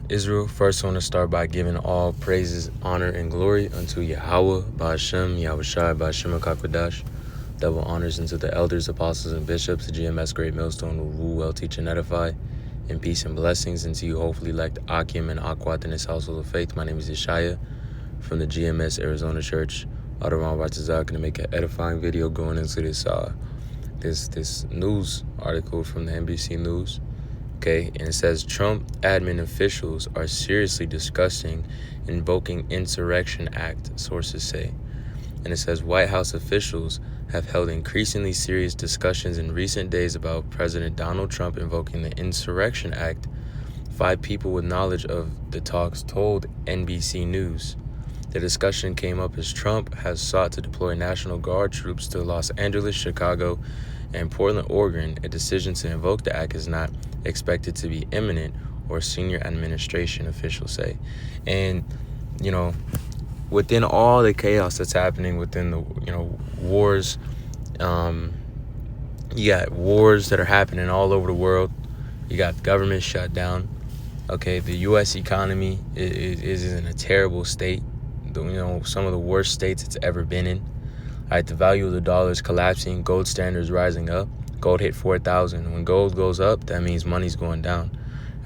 Israel, first I want to start by giving all praises, honor, and glory unto Yahweh, Ba'ashem, Yahushai, Ba'ashem HaKakodash. Double honors unto the elders, apostles, and bishops, the GMS Great Millstone who rule, well, teach, and edify. And peace and blessings unto you, hopefully elect Akim and Akwat in this household of faith. My name is Yeshaya from the GMS Arizona Church. Adoram Batazak, going to make an edifying video going into this news article from the NBC News. Okay, and it says Trump admin officials are seriously discussing invoking Insurrection Act, sources say. And it says White House officials have held increasingly serious discussions in recent days about President Donald Trump invoking the Insurrection Act. 5 people with knowledge of the talks told NBC News. The discussion came up as Trump has sought to deploy National Guard troops to Los Angeles, Chicago, and Portland, Oregon. A decision to invoke the act is not expected to be imminent, or senior administration officials say. And, within all the chaos that's happening within the, wars, you got wars that are happening all over the world. You got government shut down. Okay, the U.S. economy is in a terrible state. Some of the worst states it's ever been in. All right, the value of the dollar is collapsing. Gold standards rising up. Gold hit 4,000. When gold goes up, that means money's going down,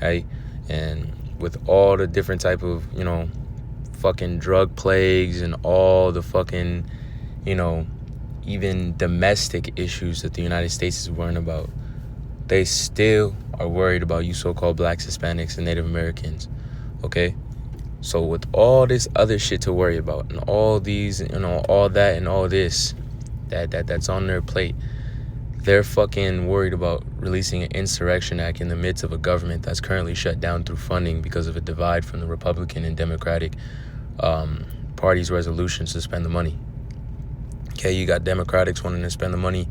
right? And with all the different type of, fucking drug plagues and all the fucking, even domestic issues that the United States is worrying about, they still are worried about you so-called blacks, Hispanics, and Native Americans, okay? So with all this other shit to worry about and all these, all that and all this that's on their plate, they're fucking worried about releasing an Insurrection Act in the midst of a government that's currently shut down through funding because of a divide from the Republican and Democratic parties' resolutions to spend the money. Okay, you got Democrats wanting to spend the money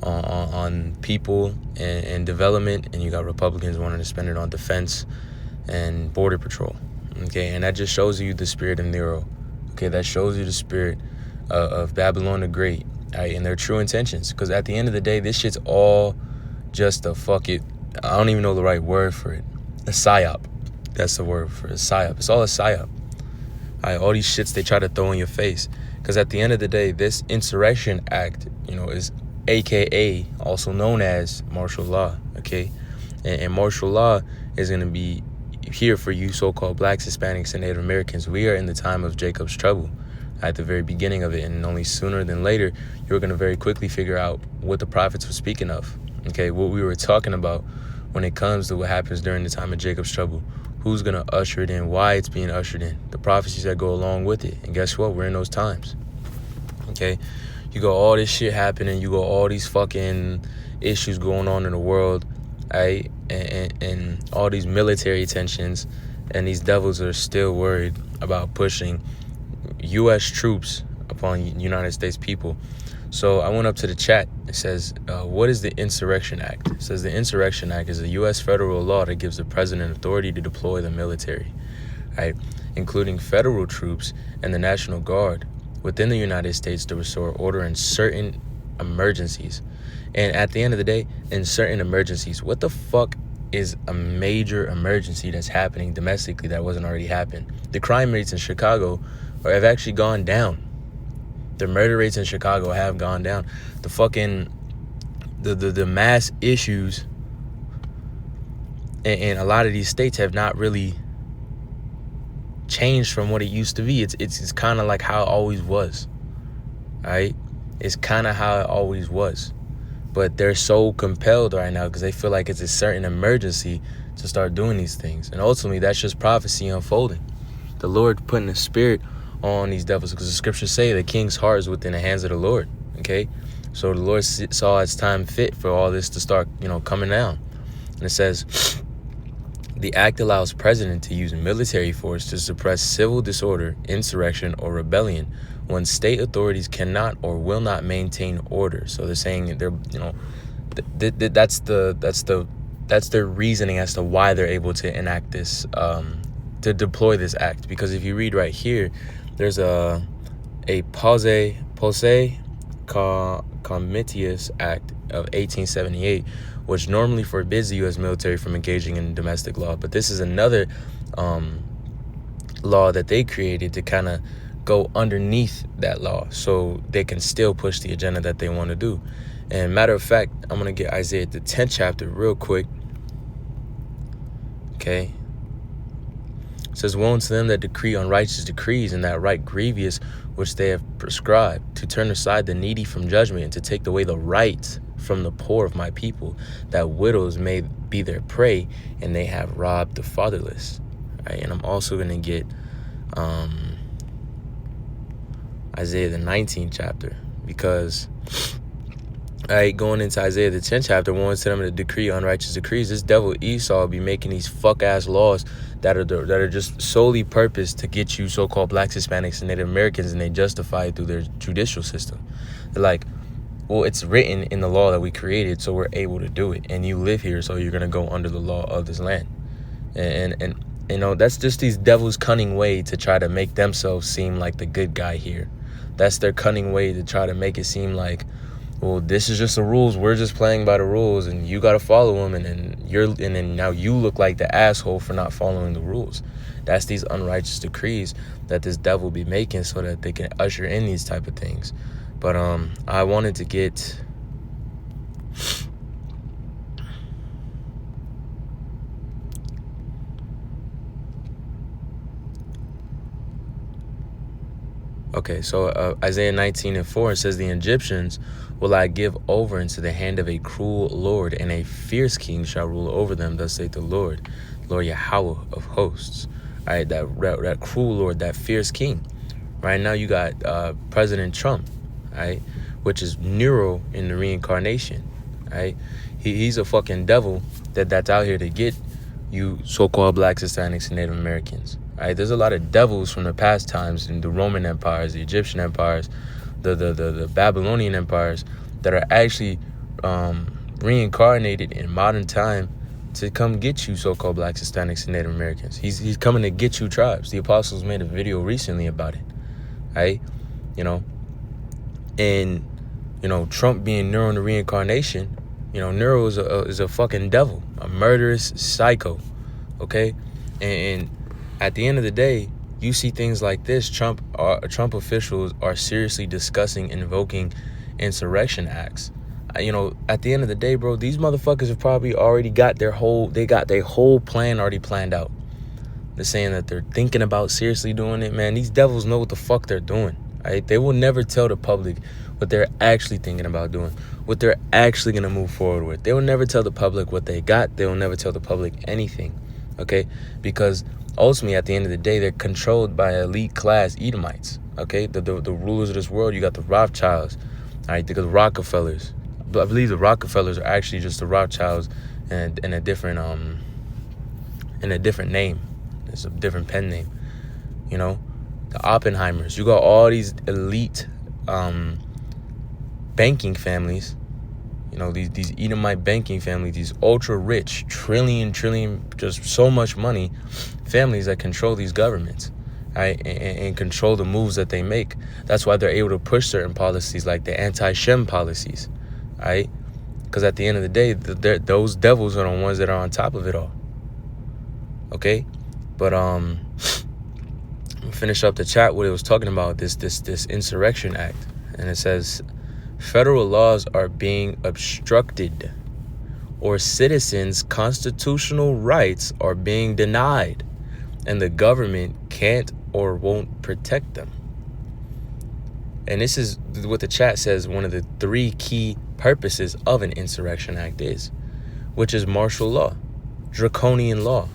on people and development, and you got Republicans wanting to spend it on defense and border patrol. Okay, and that just shows you the spirit of Nero. Okay, that shows you the spirit of Babylon the Great. Right, and their true intentions, because at the end of the day, this shit's all just a I don't even know the right word for it. A psyop. That's the word for it. A psyop. It's all a psyop. All these shits they try to throw in your face, because at the end of the day, this Insurrection Act, is AKA also known as martial law. Okay, and martial law is going to be here for you so-called blacks, Hispanics, and Native Americans. We are in the time of Jacob's trouble. At the very beginning of it, and only sooner than later, you're going to very quickly figure out what the prophets were speaking of. Okay, what we were talking about when it comes to what happens during the time of Jacob's trouble. Who's going to usher it in, why it's being ushered in, the prophecies that go along with it. And guess what? We're in those times. Okay, you got all this shit happening, you got all these fucking issues going on in the world, right? And all these military tensions, and these devils are still worried about pushing U.S. troops upon United States people. So I went up to the chat. It says, what is the Insurrection Act? It says the Insurrection Act is a U.S. federal law that gives the president authority to deploy the military, right, including federal troops and the National Guard within the United States to restore order in certain emergencies. And at the end of the day, in certain emergencies, what the fuck is a major emergency that's happening domestically that wasn't already happened? The crime rates in Chicago have actually gone down. The murder rates in Chicago have gone down. The fucking the mass issues in a lot of these states have not really changed from what it used to be. It's kind of like how it always was. Right? It's kind of how it always was. But they're so compelled right now because they feel like it's a certain emergency to start doing these things. And ultimately, that's just prophecy unfolding. The Lord putting a spirit on these devils, because the scriptures say the king's heart is within the hands of the Lord. Okay, so the Lord saw it's time fit for all this to start, coming down. And it says the act allows president to use military force to suppress civil disorder, insurrection, or rebellion when state authorities cannot or will not maintain order. So they're saying that's their reasoning as to why they're able to enact this, to deploy this act. Because if you read right here, there's a Posse Comitius Act of 1878, which normally forbids the U.S. military from engaging in domestic law. But this is another law that they created to kind of go underneath that law so they can still push the agenda that they want to do. And matter of fact, I'm going to get Isaiah the 10th chapter real quick. Okay. It says, woe unto them that decree unrighteous decrees, and that write grievous which they have prescribed, to turn aside the needy from judgment, and to take away the right from the poor of my people, that widows may be their prey, and they have robbed the fatherless. Right? And I'm also going to get Isaiah the 19th chapter, because going into Isaiah the 10th chapter, one to them to decree unrighteous decrees. This devil Esau be making these fuck ass laws that are just solely purposed to get you so-called blacks, Hispanics, and Native Americans, and they justify it through their judicial system. They're like, well, it's written in the law that we created, so we're able to do it, and you live here, so you're gonna go under the law of this land. And you know, that's just these devils' cunning way to try to make themselves seem like the good guy here. That's their cunning way to try to make it seem like, well, this is just the rules. We're just playing by the rules, and you got to follow them. And then now you look like the asshole for not following the rules. That's these unrighteous decrees that this devil be making so that they can usher in these type of things. But I wanted to get okay. So Isaiah 19:4, it says, the Egyptians will I give over into the hand of a cruel Lord, and a fierce king shall rule over them. Thus saith the Lord Yahweh of hosts. All right, that cruel Lord, that fierce king. Right now you got President Trump, right, which is Nero in the reincarnation. Right, he's a fucking devil that's out here to get you so-called blacks, Hispanics, and Native Americans. Right, there's a lot of devils from the past times in the Roman empires, the Egyptian empires, the Babylonian empires that are actually reincarnated in modern time to come get you so-called blacks, Hispanics, and Native Americans. He's coming to get you tribes. The apostles made a video recently about it, right? You know, and you know, Trump being Nero in the reincarnation, you know, Nero is a fucking devil, a murderous psycho, okay? And at the end of the day, you see things like this. Trump officials are seriously discussing invoking insurrection acts. You know, at the end of the day, bro, these motherfuckers have probably already got their whole plan already planned out. They're saying that they're thinking about seriously doing it. Man, these devils know what the fuck they're doing. Right? They will never tell the public what they're actually thinking about doing, what they're actually going to move forward with. They will never tell the public what they got. They will never tell the public anything, okay? Because ultimately, at the end of the day, they're controlled by elite class Edomites, okay? The rulers of this world. You got the Rothschilds, all right? The Rockefellers. I believe the Rockefellers are actually just the Rothschilds in a different name. It's a different pen name, you know? The Oppenheimers. You got all these elite banking families, you know, these Edomite banking families, these ultra rich, trillion, just so much money families that control these governments, right, and control the moves that they make. That's why they're able to push certain policies like the anti-Shem policies, right? Because at the end of the day, those devils are the ones that are on top of it all. Okay, but finish up the chat. What it was talking about, this Insurrection Act, and it says federal laws are being obstructed, or citizens' constitutional rights are being denied, and the government can't or won't protect them. And this is what the chat says one of the 3 key purposes of an Insurrection Act is, which is martial law, draconian law.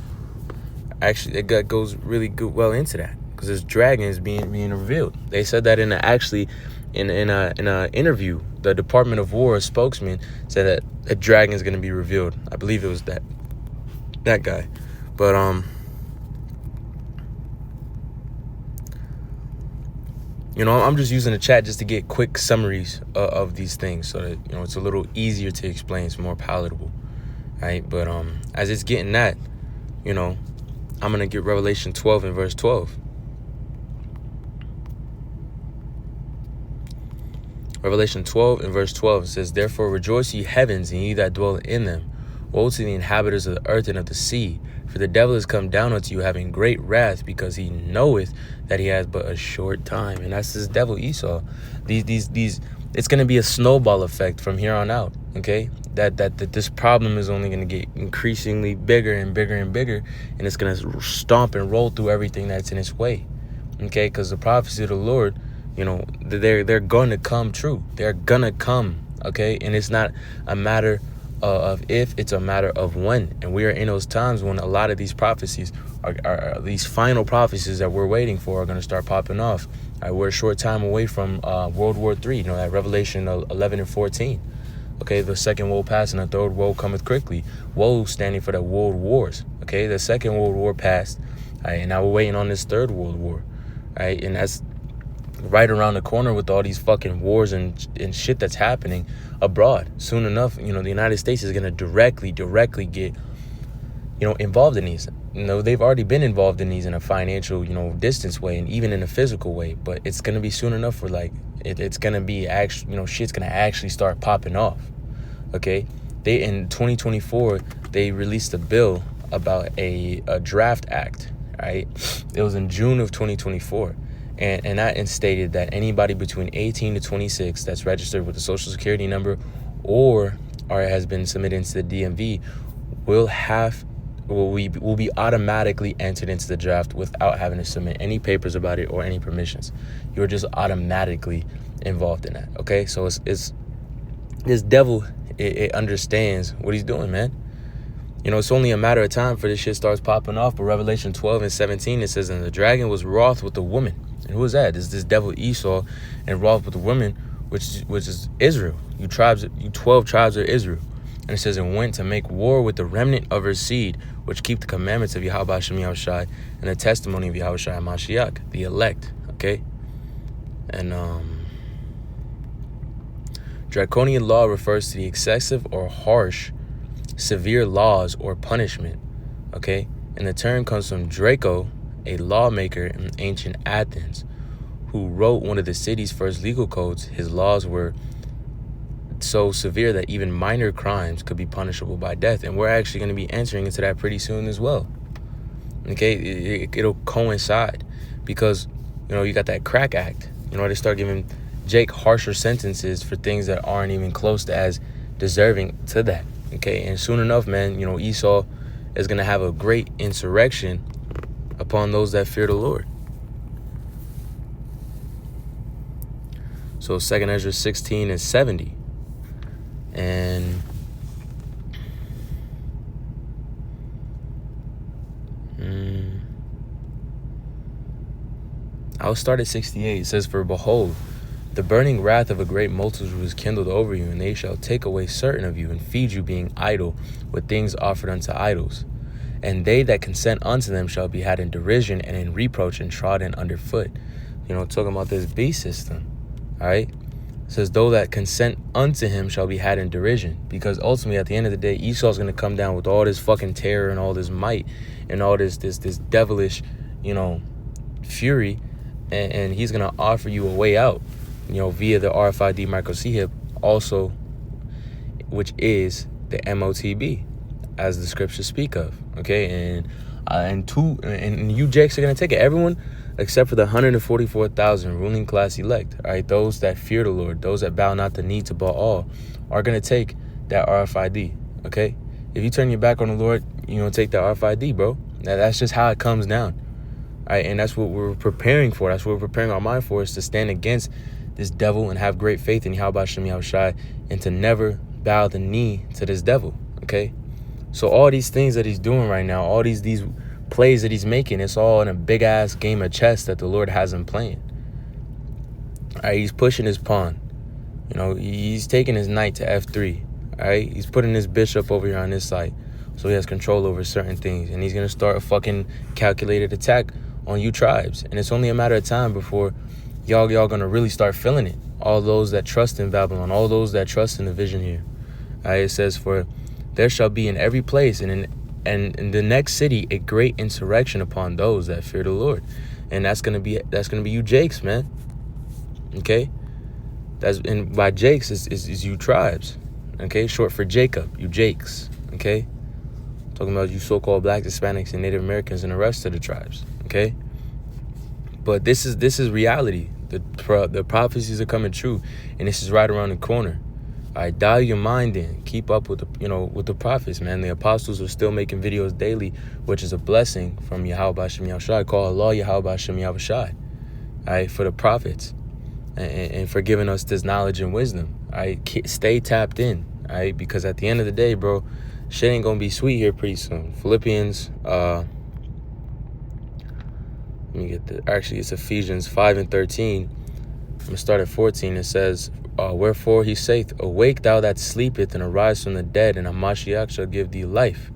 Actually, it goes really well into that, because there's dragons being revealed. They said that in a interview, the Department of War spokesman said that a dragon is going to be revealed. I believe it was that guy. But you know, I'm just using the chat just to get quick summaries of these things, so that, you know, it's a little easier to explain. It's more palatable, right? But as it's getting that, you know, I'm gonna get Revelation 12 and verse 12. Revelation 12 and verse 12 says, "Therefore rejoice, ye heavens, and ye that dwell in them. Woe to the inhabitants of the earth and of the sea, for the devil is come down unto you, having great wrath, because he knoweth that he has but a short time." And that's this devil Esau. These it's going to be a snowball effect from here on out. Okay, that this problem is only going to get increasingly bigger and bigger and bigger, and it's going to stomp and roll through everything that's in its way. Okay, because the prophecy of the Lord, you know, they're going to come true. They're going to come. Okay, and it's not a matter of if, it's a matter of when. And we are in those times when a lot of these prophecies are these final prophecies that we're waiting for are going to start popping off. We're a short time away from World War III, you know, that Revelation 11 and 14. Okay, the second woe passed and the third woe cometh quickly. Woe standing for the world wars. Okay, the second world war passed, and now we're waiting on this third world war. Right, and that's right around the corner with all these fucking wars and shit that's happening abroad. Soon enough, you know, the United States is going to directly get, you know, involved in these. You know, they've already been involved in these in a financial, you know, distance way, and even in a physical way. But it's going to be soon enough where, like, it's going to be actually, you know, shit's going to actually start popping off. Okay, they in 2024 they released a bill about a draft act. Right, it was in June of 2024. And that stated that anybody between 18 to 26 that's registered with a social security number or has been submitted into the DMV will be automatically entered into the draft without having to submit any papers about it or any permissions. You're just automatically involved in that. Okay, so it's this devil. It understands what he's doing, man. You know, it's only a matter of time for this shit starts popping off. But Revelation 12 and 17, it says, "And the dragon was wroth with the woman." And who is that? It's this devil Esau, and wroth with the woman, which is Israel. You 12 tribes of Israel. And it says, "And went to make war with the remnant of her seed, which keep the commandments of Yahweh Hashem Yahushai and the testimony of Yahweh Shai Mashiach," the elect. Okay? And draconian law refers to the excessive or harsh, severe laws or punishment. Okay? And the term comes from Draco, a lawmaker in ancient Athens, who wrote one of the city's first legal codes. His laws were so severe that even minor crimes could be punishable by death. And we're actually going to be entering into that pretty soon as well. Okay, it'll coincide because, you know, you got that crack act. You know, they start giving Jake harsher sentences for things that aren't even close to as deserving to that. Okay, and soon enough, man, you know, Esau is going to have a great insurrection upon those that fear the Lord. So 2 Ezra 16 and 70. And I'll start at 68. It says, "For behold, the burning wrath of a great multitude is kindled over you, and they shall take away certain of you, and feed you, being idle, with things offered unto idols. And they that consent unto them shall be had in derision and in reproach and trodden underfoot." You know, talking about this beast system. All right? It says, "Those that consent unto him shall be had in derision." Because ultimately, at the end of the day, Esau's going to come down with all this fucking terror and all this might and all this devilish, you know, fury. And he's going to offer you a way out, you know, via the RFID micro C-hip, also, which is the MOTB, as the scriptures speak of. Okay, and you Jakes are going to take it. Everyone except for the 144,000 ruling class elect, all right, those that fear the Lord, those that bow not the knee to Baal, are going to take that RFID. Okay, if you turn your back on the Lord, you know, take that RFID, bro. Now, that's just how it comes down. All right, and that's what we're preparing for. That's what we're preparing our mind for, is to stand against this devil and have great faith in Yahweh Shem Yahushai, and to never bow the knee to this devil. Okay, so all these things that he's doing right now, all these plays that he's making, it's all in a big ass game of chess that the Lord has him playing. All right, he's pushing his pawn. You know, he's taking his knight to f3. All right, he's putting his bishop over here on this side, so he has control over certain things, and he's gonna start a fucking calculated attack on you tribes. And it's only a matter of time before y'all gonna really start feeling it. All those that trust in Babylon, all those that trust in the vision here. All right, it says, "For there shall be in every place and in the next city a great insurrection upon those that fear the Lord." And that's gonna be you Jakes, man. Okay, And by Jakes is you tribes, okay? Short for Jacob, you Jakes, okay? Talking about you so-called blacks, Hispanics, and Native Americans and the rest of the tribes, okay? But this is reality. The prophecies are coming true, and this is right around the corner. All right, dial your mind in. Keep up with the prophets, man. The apostles are still making videos daily, which is a blessing from Yahweh Shem Yahushai. Call Allah Yahweh Shem Yahushai, all right, for the prophets and for giving us this knowledge and wisdom. All right, stay tapped in, all right, because at the end of the day, bro, shit ain't gonna be sweet here pretty soon. Philippians, let me get the. Actually, it's Ephesians 5:13. I'm gonna start at 14. It says, wherefore he saith, awake thou that sleepeth, and arise from the dead, and Hamashiach shall give thee life.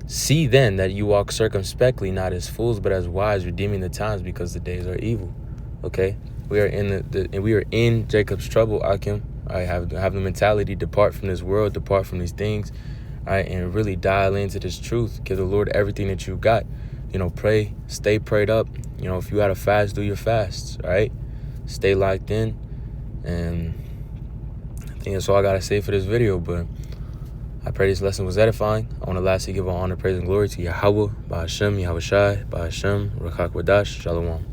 See then that you walk circumspectly, not as fools, but as wise, redeeming the times, because the days are evil. Okay, we are in Jacob's trouble, Akim. I have the mentality: depart from this world, depart from these things, all right, and really dial into this truth. Give the Lord everything that you got. Pray, stay prayed up. If you gotta fast, do your fasts, all right? Stay locked in. And I think that's all I gotta say for this video, but I pray this lesson was edifying. I want to lastly give all honor, praise, and glory to Yahweh, Ba'ashem, Yahushai, Ba'ashem, Rakak Wadash, Shalom.